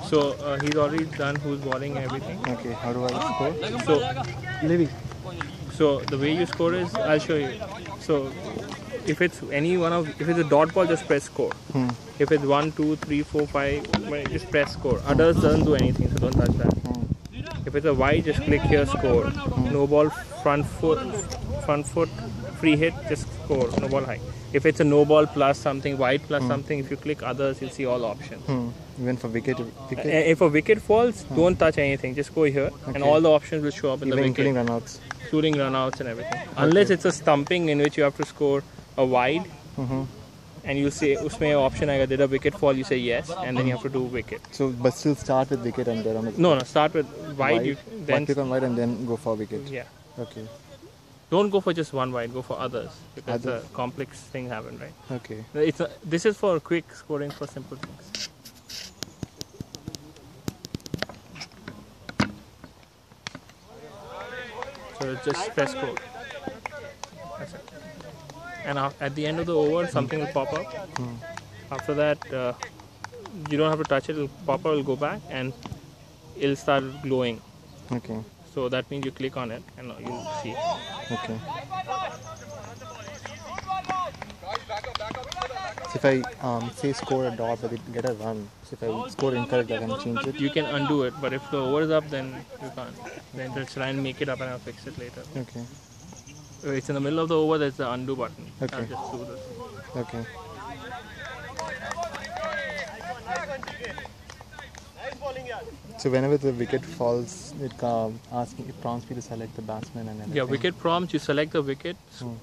So he's already done who's bowling and everything. Okay, how do I score? So Livy. So the way you score is, I'll show you. So if it's any one of, if it's a dot ball, just press score. If it's 1, 2, 3, 4, 5, just press score. Others doesn't do anything, so don't touch that. If it's a wide, just click here, score. No ball, front foot, free hit, just score. No ball high. If it's a no ball plus something, wide plus something, if you click others, you'll see all options. Even for wicket? If a wicket falls, don't touch anything. Just go here, and all the options will show up in the wicket. Including runouts? Including runouts and everything. Unless it's a stumping in which you have to score a wide, and you say, उसमें option आएगा, did a wicket fall? You say yes, and then you have to do wicket. So, but still start with wicket and then on the No, start with wide. Then click on wide and then go for wicket. Yeah. Okay. Don't go for just one wide. Go for others because the complex thing happen, right? Okay. This is for quick scoring for simple things. So just press score. That's it. And at the end of the over, something will pop up. After that, you don't have to touch it. It'll pop up, it'll go back, and it'll start glowing. Okay. So that means you click on it, and you'll see it. Okay. So if I say score a dot but it get a run, so if I score incorrect, I can change it? You can undo it, but if the over is up, then you can't. Then just try and make it up and I'll fix it later. Okay. It's in the middle of the over, there's the undo button. Okay. I'll just do this. Okay. So whenever the wicket falls, it prompts me to select the batsman and everything. Yeah, wicket prompts, you select the wicket,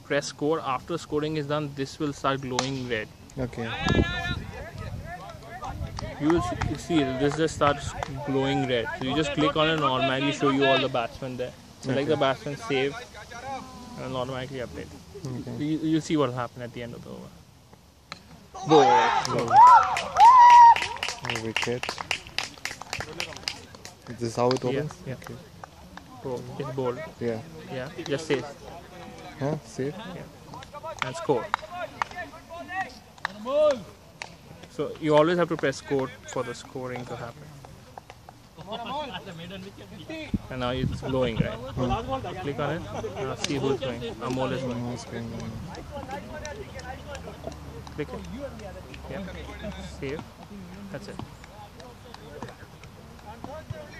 press score. After scoring is done, this will start glowing red. Okay. You will see this just starts glowing red. So you just click on it and automatically show you all the batsmen there. Select the batsman, save, and it'll automatically update. Okay. So you'll see what will happen at the end of the over. Wicket. Is this how it opens? Yeah. Okay. It's bold. Yeah. Yeah. Just save. Huh? Save? Yeah. And score. So you always have to press score for the scoring to happen. And now it's glowing, right? Click on it. Now see who's going. Amol is going. Click it. Yeah. Save. That's it.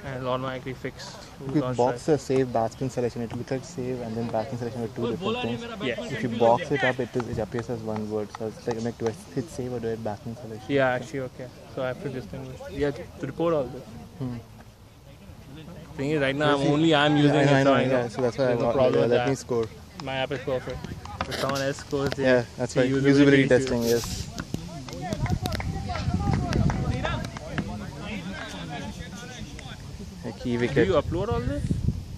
And it'll automatically fix who's on box strike. a save batsman selection, it looks like save and then batsman selection are two different things. Yes. If you box it up, it appears as one word. So it's like, do I hit save or do I hit batsman selection? Yeah, actually, okay. So I have to distinguish. Yeah, to report all this. Thing is, right now I'm using it. I know, so yeah. So that's why no problem with let that. me score. My app is perfect. If someone else scores, Yeah, that's right. usability Usability issues. testing, yes. A key Do wicket. you upload all this?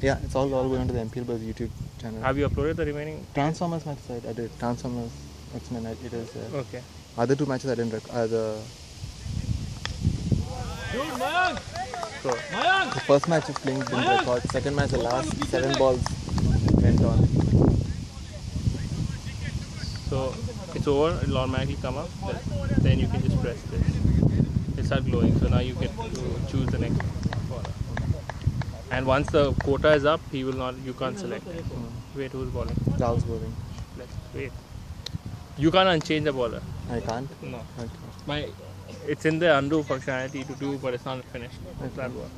Yeah, it's all going onto the MPL Buzz YouTube channel. Have you uploaded the remaining? Transformers match I did. Transformers X-Men, it is. Okay. Other two matches I didn't record. So, The first match is playing didn't record. Second match, the last 7 balls went on. so it's over. It'll automatically come up. Then you can just press this. It'll start glowing. So now you get to choose the next bowler. And once the quota is up, you can't select. Wait, who's bowling? Charles bowling. Let's wait. You can't unchange the bowler. I can't? No. Okay. It's in the undo functionality to do, but it's not finished. That work.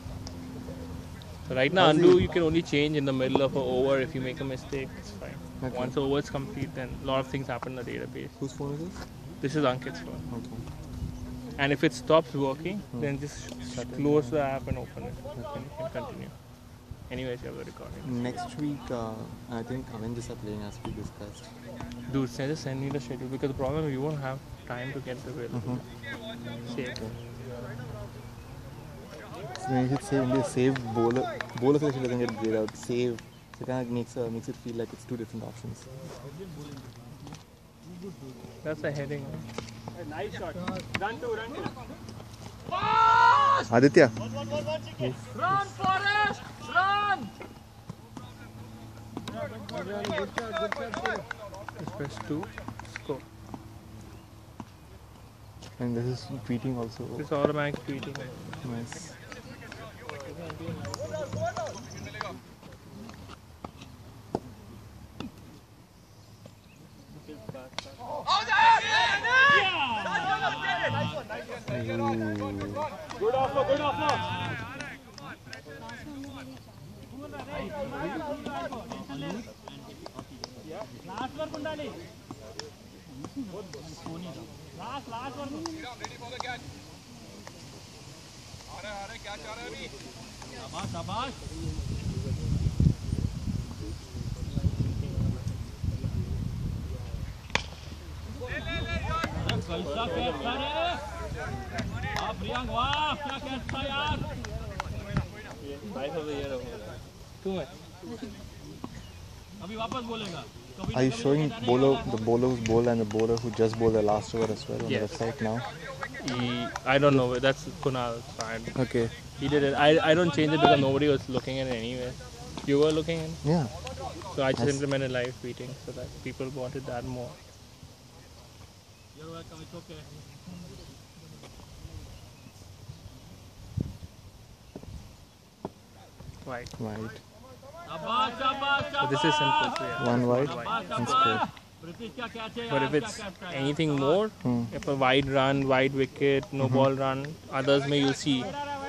So right now, undo you can only change in the middle of an over. If you make a mistake, it's fine. Okay. Once the over is complete, then a lot of things happen in the database. Whose phone is this? This is Ankit's phone. Okay. And if it stops working, then just close the app and open it. Then you can continue. Anyways, you have the recording. Next week, I think Avengers are playing as we discussed. Dude, just send me the schedule because the problem is you won't have time to get the available. Save. So when you hit save, India save bowler selection doesn't get grayed out. Save, so it kind of makes it feel like it's two different options. That's a heading. Nice shot. Run to. Aditya. Run, Forrest! Run! Just press 2, score. And this is tweeting also. It's automatic tweeting. Nice. Good offer, good offer. Last one, Kundali. Last one. Ready for the catch. Catch आ रहा है अभी. शाबाश. कैसा catch था रे? प्रियांक वाह क्या catch था यार. Too much. अभी वापस बोलेगा. Are you showing the bowler who's bowled and the bowler who just bowled the last over as well on Yes. the website now? I don't know. That's Kunal. Okay. He did it. I don't change it because nobody was looking at it anyway. You were looking at it? Yeah. So I just implemented live tweeting so that people wanted that more. You're welcome. It's okay. Right. Right. So this is simple. So yeah. One wide and square. But if it's anything more, if a wide run, wide wicket, no ball run, others may you see,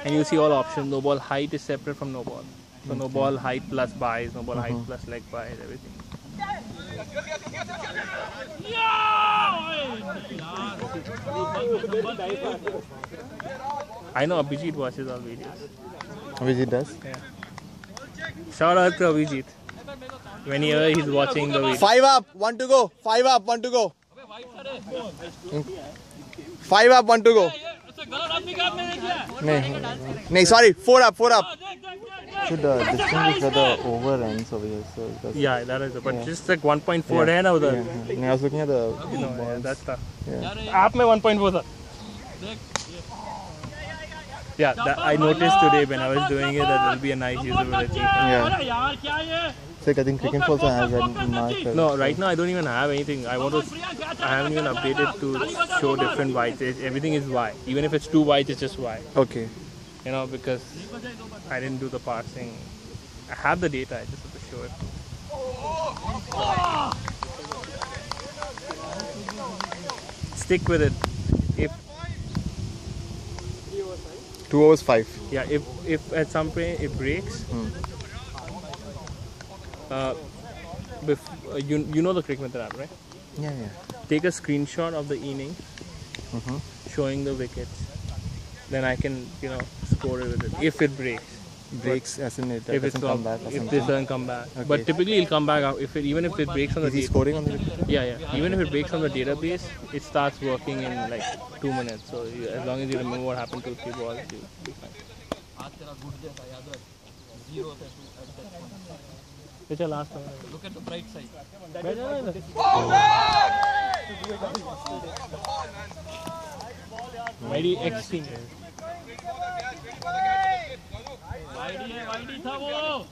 and you see all options. No ball height is separate from no ball. So no ball height plus buys, no ball height plus leg buys, everything. I know Abhijit watches all videos. Abhijit does? Yeah. Shout out to Abhijit. Whenever he's watching the video. 5 up, 1 to go. 5 up, 1 to go. 5 up, 1 to go. No, sorry, 4 up, 4 up. Should distinguish where the over ends over here. So Yeah, that is it. But just like 1.4 है ना उधर. I was looking at the that's tough. Yeah. आप में 1.4 था. Yeah, that I noticed today when I was doing it that there will be a nice usability. Yeah. So I think Cricket also has that mark. No, right now I don't even have anything. I haven't even updated to show different whites. Everything is Y. Even if it's 2 whites, it's just Y. Okay. You know, because I didn't do the parsing. I have the data, I just have to show it. Stick with it. If 2 overs 5. yeah, if at some point it breaks, you know the cricket method app, right? Yeah. Take a screenshot of the innings showing the wickets. Then I can, score it with it. If it breaks. Breaks as in it If doesn't come back. Or if something. this doesn't come back. Okay. But typically it'll come back out even if it breaks on the Is he scoring on the wicket? Yeah. Even if it breaks on the database, it starts working in like 2 minutes. So as long as you remember what happened to 3 balls, you'll be fine. Which is last one? Look at the bright side. Very extreme. वाइडी था वो.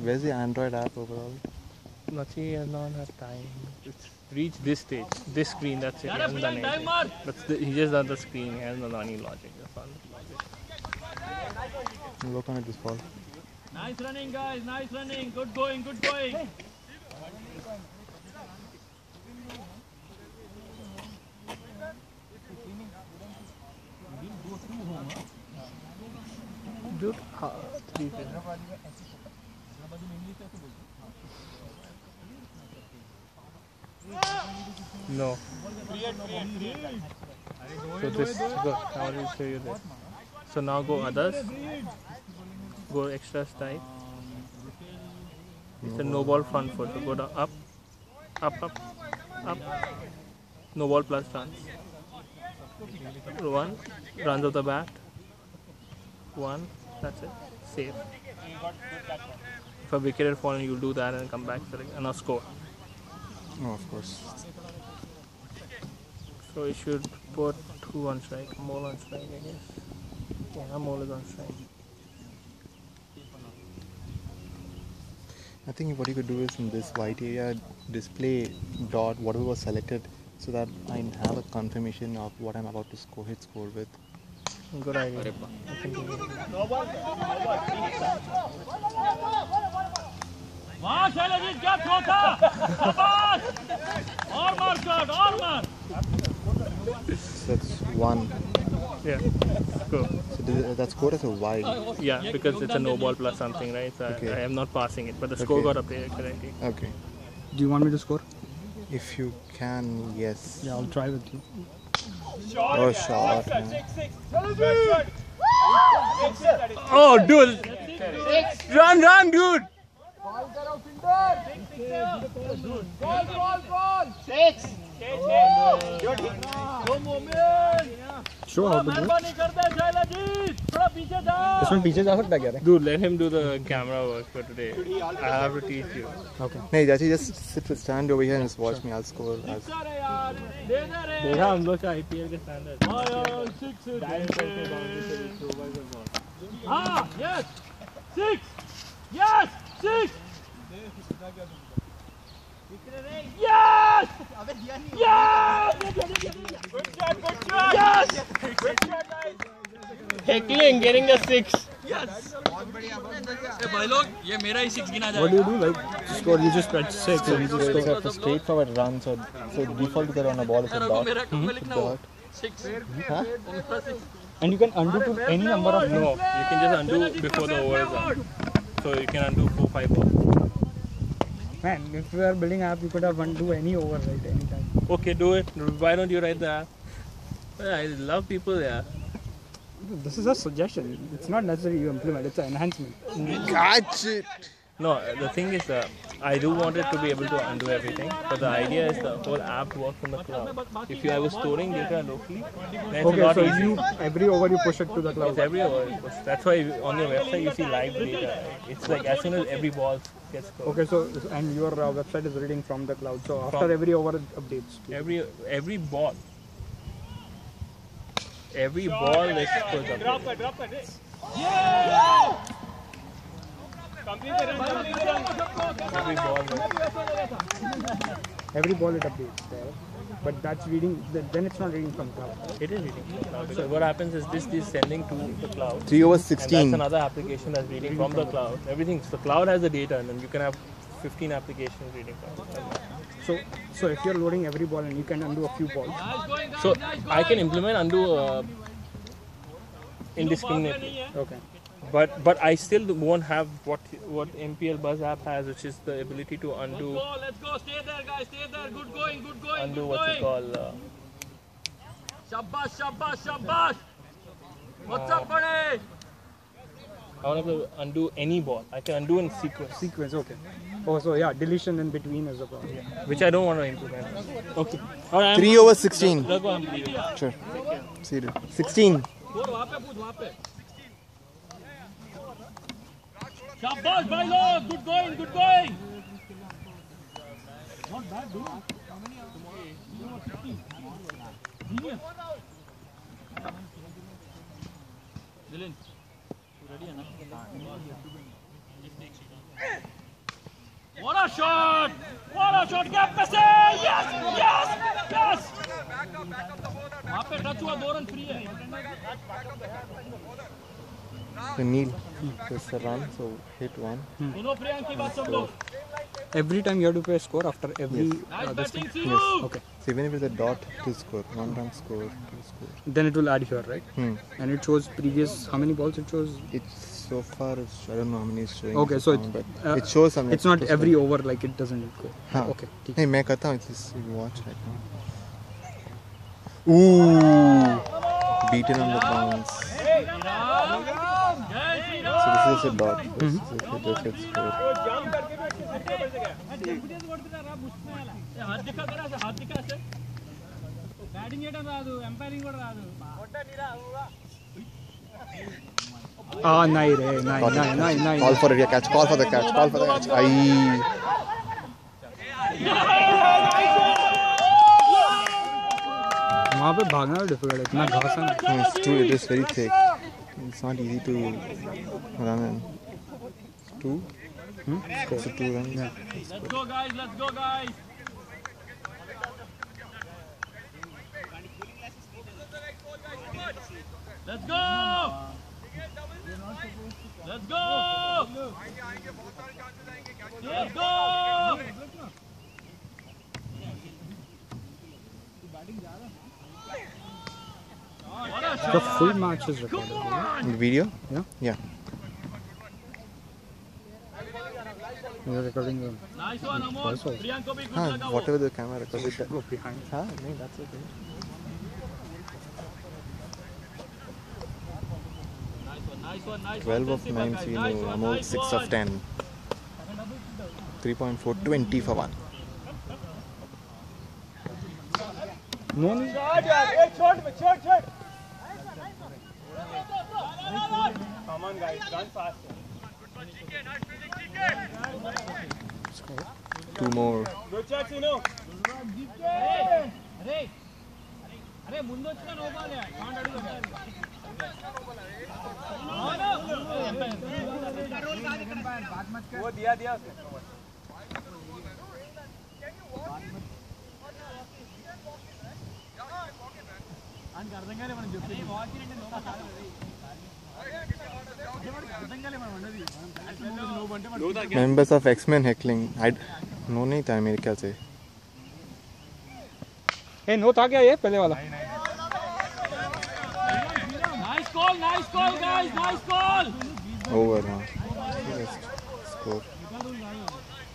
Where's the Android app overall? Nachi has not had time. It's reached this stage, this screen. That's it. He hasn't done anything. He just done the screen. He hasn't done any logic. That's all. We'll work on it this fall. Nice running, guys. Nice running. Good going. Good going. Dude, 3 No. So this go. I will show you this. So now go others. Go extra type. It's a no ball front foot. So go down, up. No ball plus runs. 1 runs of the bat. 1. That's it. Save. If a wicket had fallen, you'll do that and come back and now score. Oh, of course. So you should put 2 on strike, Mole on strike, I guess. Yeah, Mole is on strike. I think what you could do is in this white area display dot whatever was selected so that I have a confirmation of what I'm about to hit score with. Good idea. वहाँ शैलजीत क्या throw था शाबाश और मार shot और मार So that's 1. Yeah. Cool. So that's scored as a wide. Yeah, because it's a no ball plus something, right? So Okay. I am not passing it, but the score Okay. got updated correctly. Okay. Do you want me to score? If you can, yes. Yeah, I'll try with you. Oh, shot. Man. Oh, dude! Run, dude! Show how to do it. मेहरबानी कर दे शैलजीत थोड़ा पीछे जा इसमें पीछे जा सकता है क्या रे? Dude, let him do the camera work for today. I have to teach you. Okay. No, actually just stand over here and just watch me. I'll score. अरे यार दे दे रे देखा हम लोग का IPL के standard. हाँ yes 6 yes 6 yes Heckling, getting the 6. भाई लोग ये मेरा ही 6 गिना What do जाएगा you do? Like score? You just press 6 and you just So score. it's a straightforward run. So default to on a ball is a dot. मेरा लिखना हो Dot. 6 Huh? And you can undo to any number of. No, you can just undo before the over is up. So you can undo 4-5 balls. Man, if we are building app, you could have undo any over right anytime. Okay, do it. Why don't you write the app? I love people, yeah. This is a suggestion. It's not necessary you implement. It's an enhancement. Gotcha. No, the thing is, I do want it to be able to undo everything, but the idea is the whole app works from the cloud. If I was storing data locally, then it's a Okay, lot so easier. you every over you push it to the It's cloud. everywhere. That's why on your website you see live data. It's like as soon as every ball gets scored. Okay, so and your website is reading from the cloud. So after From- every over it updates. Every ball. Every ball is scored. Every ball. Every ball it updates there. But that's reading. Then it's not reading from cloud. It is reading from the cloud. So what happens is this is sending to the cloud. 3 over And 16. that's another application that's reading from the cloud. Everything. So the cloud has the data, and then you can have 15 applications reading from it. So if you're loading every ball and you can undo a few balls. So I can implement undo indiscriminately, Okay. but I still won't have what MPL Buzz app has, which is the ability to undo let's go stay there guys stay there good going undo what you call. शाबाश what's up buddy I want to undo any ball. I can undo in sequence, Sequence. Okay. Oh, so yeah, deletion in between is a problem. which I don't want to implement. Okay. All right. 3 over 16. Let's go. I'm leaving. Sure. See you. 16. और वहाँ पे पूछ वहाँ पे शाबाश भाई लोग good going not bad dude genius Dylan ready है ना what a shot gap पे से yes वहाँ पे टच हुआ 2 रन फ्री है So Neil, just a run. So hit 1. दोनों प्रियांक की बात सब लोग Every time you have to pay a score after every nice this batting thing. Siru Okay. So even if it's a dot, to score. 1 run score, 2 score. Then it will add here, right? And it shows previous how many balls it shows. It's so far. I don't know how many it's showing. Okay, this so round, it's, but it shows something. It's not every over like it doesn't go. हाँ. Okay. ठीक. Hey, मैं करता हूँ. Just watch right now. Ooh, beaten on the bounce. So this is a dot. This is just its score. हाथ दिखा तेरा ऐसे हाथ दिखा ऐसे बैटिंग చేయడం రాదు ఎంపైరింగ్ కూడా రాదు नहीं रे नहीं Call for it. Yeah, catch. Call for the catch. Call for the catch. Aye. वहाँ पे भागना भी डिफिकल्ट है इतना घास है ना. It's true. It is very thick. It's not easy to run in. 2. So 2 runs. Yeah. Let's go, guys. Let's go, guys. Let's go. Let's go. Let's go. What a The shot. full match is recorded. Come right? on. The video? Yeah. Yeah. We are recording the Nice one, Amol. Nice one. Priyank ko bhi good Huh, laga wo. whatever the camera recorded. go behind. Huh? No, that's okay. Nice one, nice 12 one. of 9 Nice Sinu, one, Amol nice 6 one. of 10. 3.4, 20 for 1. No need. Come on, guys, run fast. 2 more. Good shot, Sinu. अरे ముందు వచ్చిన no ball can't అడుగు वो दिया उसने. ఆయనకి అర్థం కాలే మనం చెప్తే వాకింగ్ నో బాల్ అర్థం కాలే మనం అన్నది no బంటే Members of X-Men heckling. No नहीं था मेरे ख्याल से. Hey, no था क्या ये पहले वाला? Nice call guys nice call Over now. Just score.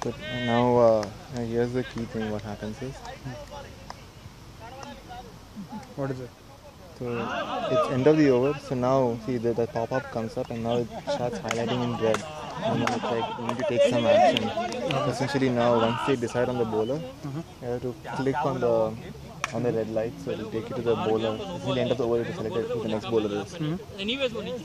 But now, here's the key thing. What happens is, What is it? so it's end of the over. So now, see the pop-up comes up, and now it starts highlighting in red. And then it's like you need to take some action. Essentially, now once they decide on the bowler, you have to click on the red light, so it'll take you to the bowler. It's the end of the over to select who the next bowler is. Anyways वो नहीं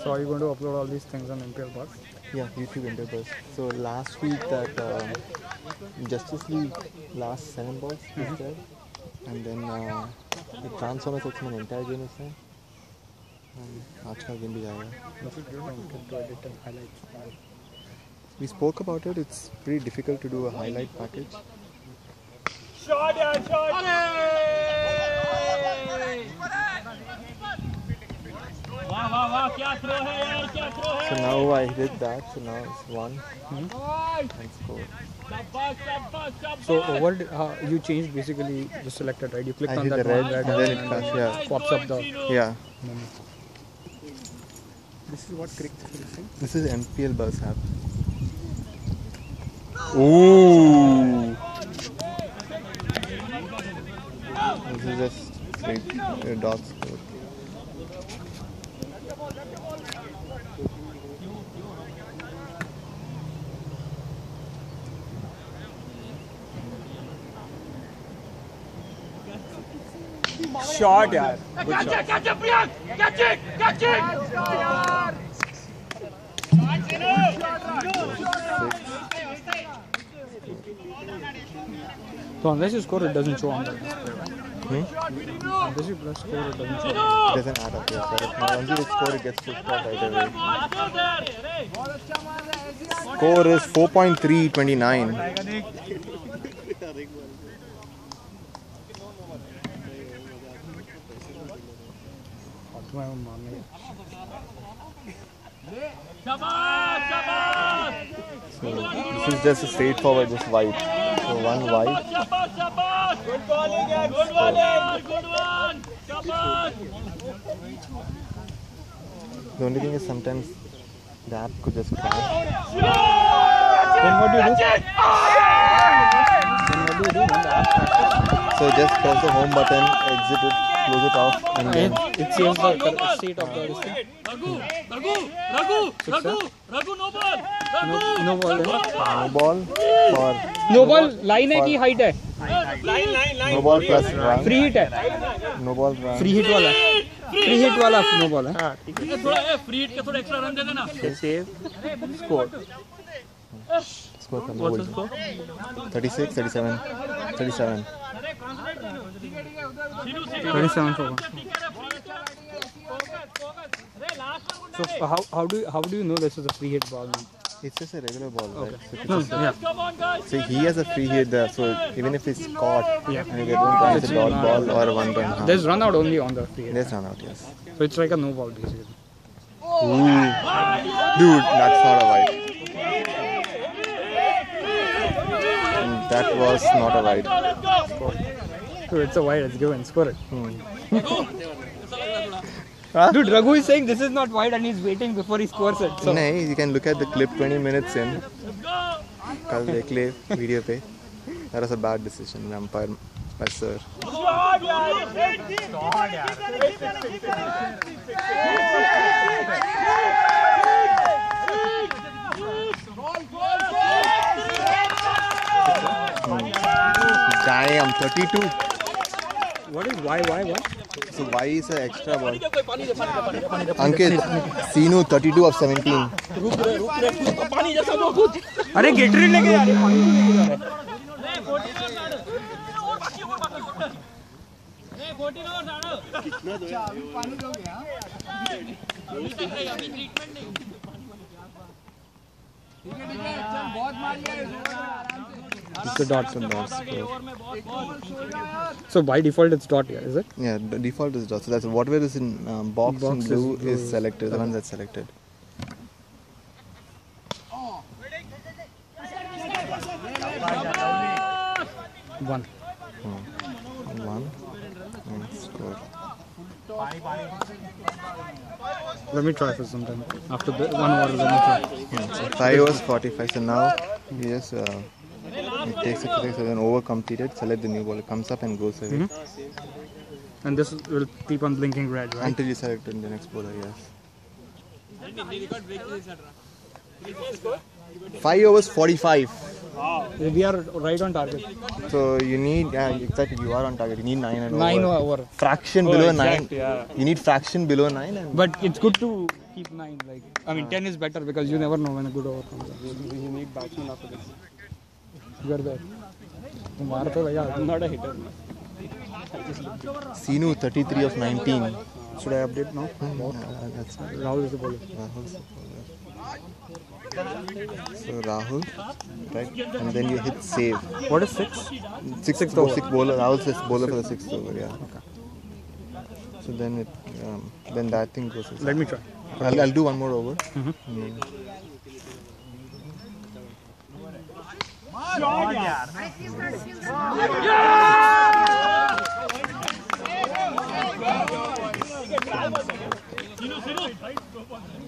So are you going to upload all these things on MPL Box? Yeah, YouTube Interbus. So last week that Justice League last 7 balls is there, and then the Transformers X-Men entire game is there. And आज का game भी जाएगा. This is good. I'm going to edit and highlight. We spoke about it. It's pretty difficult to do a highlight package. Shot, yeah, shot. वाह वाह वाह क्या throw है यार क्या थ्रो है So now I did that. So now it's 1 and score. शाबाश So over you changed basically the selected, right? You clicked I on hit that the red, one and then it comes. Yeah, pops up the. yeah. This is what cricket is saying. This is MPL Buzz app. Ooh. This is just straight dot score. Shot, yeah. catch it Priyank catch it So unless you score, it doesn't show on the display. Unless you press score, it doesn't show. It doesn't add up here. So once you score, it gets pushed out right away. Score is 4.329. शाबाश So this is just a straightforward, just white. So 1 white. शाबाश good bowling है good one शाबाश The only thing is sometimes the app could just crash. Then what do you do? Then what do you do when the app crashes? So just press the home button, exit it, close it off, and then It saves the correct state of the display. Raghu no ball No ball. no ball or No ball. Line है कि height है? No ball plus run. Free hit है. No ball run. Free hit वाला. Free hit वाला no ball है. हाँ ठीक है. थोड़ा फ्री हिट के थोड़ा एक्स्ट्रा रन दे देना. Save. Score. Score करना What's बोल. the score? 36, 37, 37. 27 for 1. So how do you know this is a free hit ball now? It's just a regular ball, right? No, yeah. Come on guys. So he has a free hit there, so even if it's caught, Yeah. and you get one run, it's a dot ball or a 1 run. There's run out only on the free hit. There's run out, yes. So it's like a no ball basically. Ooh. Dude, that's not a wide. And that was not a wide. So it's a wide. It's given. Score it. Huh? Dude, Raghu is saying this is not wide and he's waiting before he scores it. So No, you can look at the clip 20 minutes in. Kal dekh video pe. That was a bad decision, umpire, my sir. Damn, 32. what is why? So why is an extra ball? Ankit, Sinu 32 of 17. अरे गेटरी लेके जा रहे हैं, पानी लेके जा रहे हैं. It's the dot. So by default it's dot here, is it? Yeah, the default is dot. So that's whatever is in box in Box is blue blue. is selected. The one that's selected. One. One. And score. Let me try for some time. After the 1 hour, let me try. So 5 overs 45. So now you just it takes a so then over completed. Select the new ball. It comes up and goes away And this will keep on blinking red, right? until you select the next bowler. Yes. 5 overs 45. We are right on target. So you need exactly you are on target. You need 9 and 9 over. over. Fraction below 9. Yeah. You need fraction below 9 and But it's good to keep 9. Like, I mean, 10 is better because you never know when a good over comes up. You need batsman after this. You are there. तुम्हारा तो भैया I'm not a hitter. Sinu 33 of 19. should I update now? That's Rahul is the bowler. Rahul. So Rahul, right, and then you hit save. What is 6? Sixth bowler. Rahul says bowler for the 6th over. Yeah. Okay. So then it, then that thing goes. Let me try. I'll do one more over.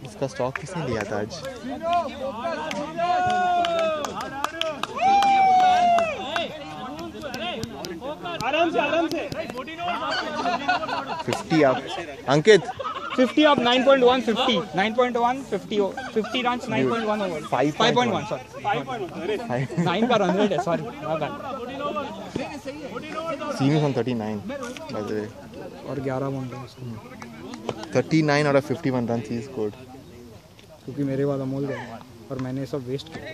इसका stock किसने लिया था आज? आराम से 50 up. Ankit, 50 up, 9.1, 50. 9.1, 50. 50 runs, 9.1 over. 5.1, sorry. 9 का run rate है, sorry. Sinu on 39, by the way. और 11 बन रहे हैं. 39 out of 51 runs he scored. क्योंकि मेरे बाद अमोल गए और मैंने सब वेस्ट किया.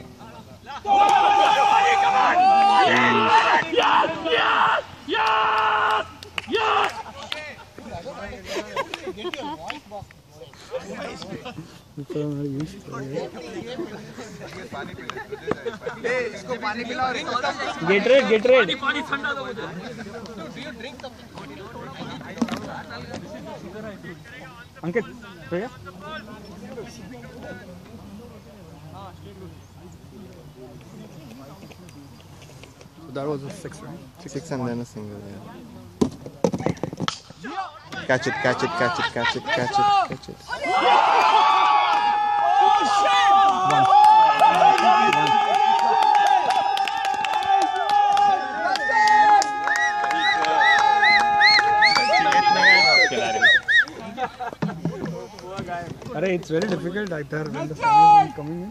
Get red. Ankit, भैया. So that was a 6, right? 6 and then a single. Yeah. Catch it. Arey, it's very difficult right there when the sun is coming in.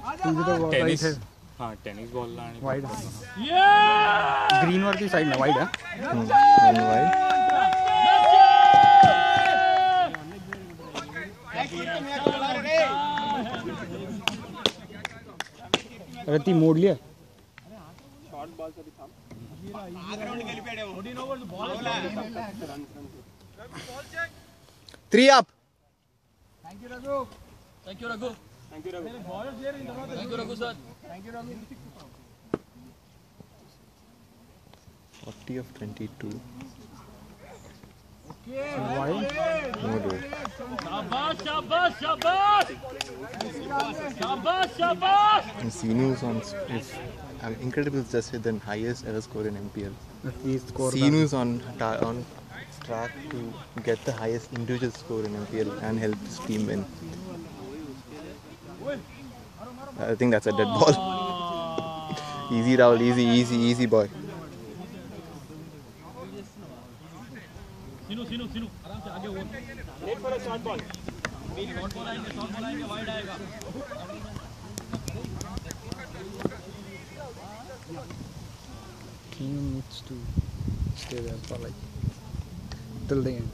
Tennis. हाँ टेनिस बॉल ला आणि wide Yeah! Green वरती side ना wide One wide. अरे ती मोडली आहे 3 up. Thank you, Raghu. Thank you, Raghu, sir. 40 of 22. Wide No dude. Shabash, shabash, shabash. Shabash, shabash. And Sinu's on. Incredibles just hit the highest ever score in MPL. He score Sinu's on track to get the highest individual score in MPL and help his team win. I think that's a dead ball. Easy, Rahul. Easy, boy. Sinu. आराम से आगे वो. Wait for a short ball. Short ball आएंगे, wide आएगा. Keenan needs to stay there for like till the end.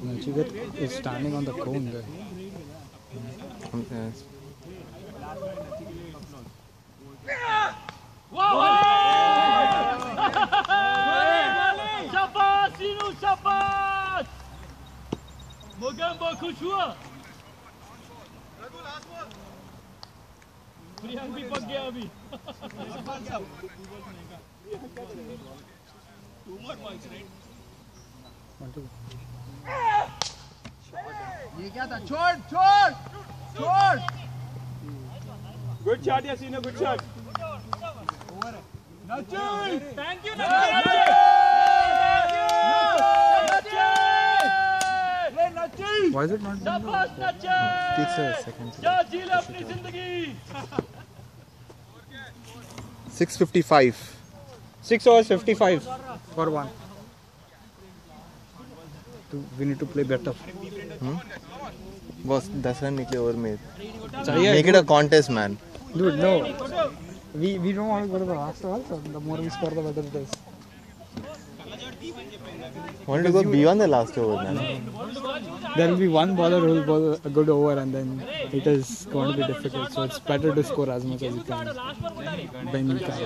Nachiket is standing on the cone there. शाबाश सीनू शाबाश मोगेम्बो खुश हुआ प्रियांक भी पक गया अभी ये क्या था छोड़ गुड शॉट या Seenu good shot Nachin! Thank you, Nachin! Why is it not? शाबाश Nachin! Takes a second. क्या जी ले अपनी जिंदगी 6:55. 6 overs 55 for one. We need to play better. Boss, 10 run निकले over में. चाहिए. Make it a contest, man. Dude, no. We don't want to go to the last over, so the more we score, the better it is. Want to go beyond the last over, man. There will be one bowler who will bowl a good over, and then it is going to be difficult. So it's better to score as much as you can. When you can.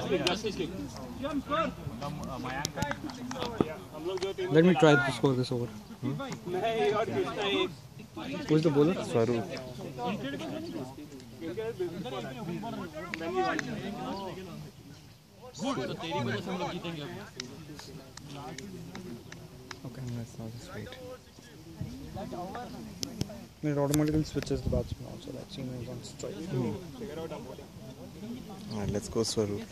Let me try to score this over. Who's the bowler? Swaroop. Okay. That's not just right. It automatically switches the batsman also. That scene is on strike. Alright, let's go Swaroop.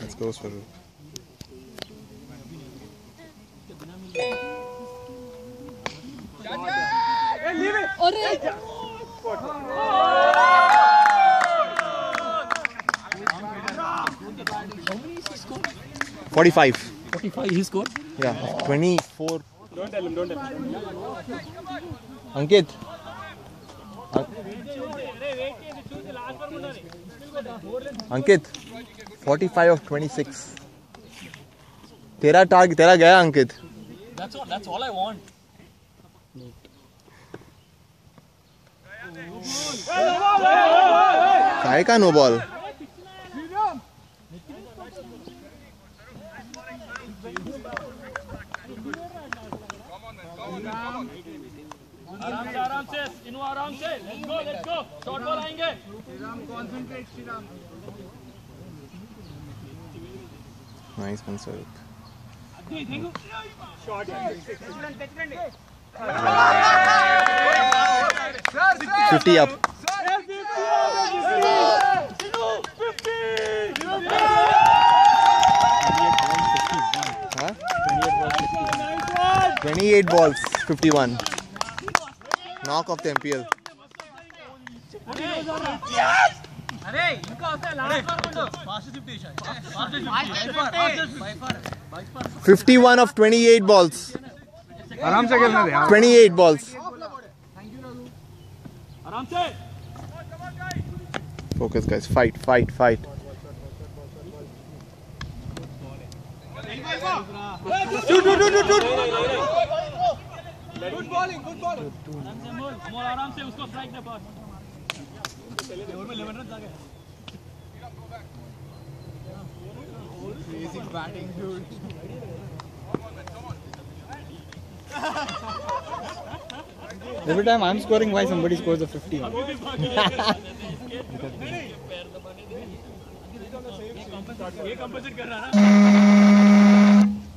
$45. 45 he scored. Yeah, 24. Don't tell him. Ankit. Ankit. 45 of 26. तेरा target तेरा गया अंकित. That's all I want. काय का no ball. आराम से इनु आराम से लेट्स गो शॉर्ट बॉल आएंगे Shriram concentrate Shriram Nice one, Swaroop. 50 up. Huh? 28 balls, 51. Knock off the MPL. 51 of 28 balls. आराम से खेलना दे 28 balls. आराम से Focus, guys. Fight, fight, fight. shoot Amol आराम से उसको स्ट्राइक दे बस ओवर में 11 रन आ गए Crazy batting, dude. every time I'm scoring why somebody scores a 50 ये कंपनसेट कर रहा है ना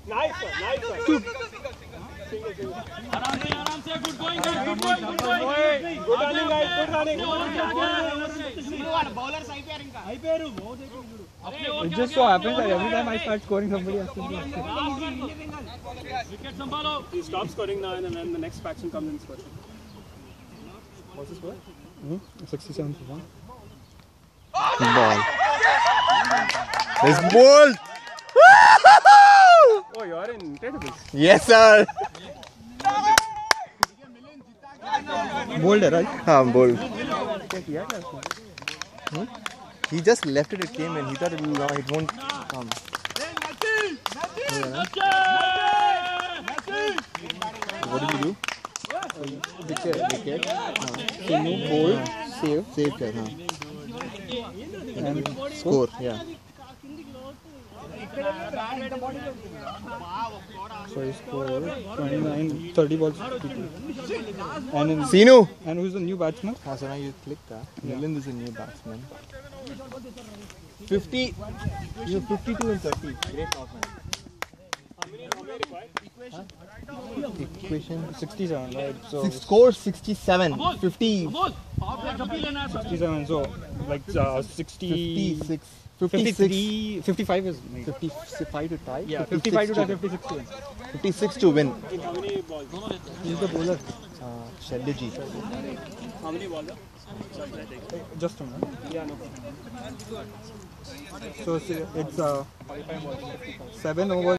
नाइस आराम से good going good running guys good running bowler सही पे इनका हाई पे वो देखो it just so happens that every time I start scoring somebody has to be wicket संभालो He stops scoring now and then the next faction comes in scoring. What's the score? 67 for 1 Ball. It's ball. Oh, you're in Incredibles. Yes, sir. bold है right Ball. He just left it. It came in. He thought it won't come. What did he do? Wicket. bold save Save kar, and Score. Yeah. so he scored 29 30 balls 52 and in, Sinu. and who's the new batsman So now you click that. Milind is a new batsman. 50. You 52 and 30. Great offense. Equation. 67 right so Score 67. 50. बोल power play कभी लेना है 67 so like 60 56. 53 55 is maybe 55 to tie. yeah 55 to 56 to win 56 to win. How many balls? He's the bowler. Sheldaji. How many balls? just a minute Yeah, no. so it's 7 overs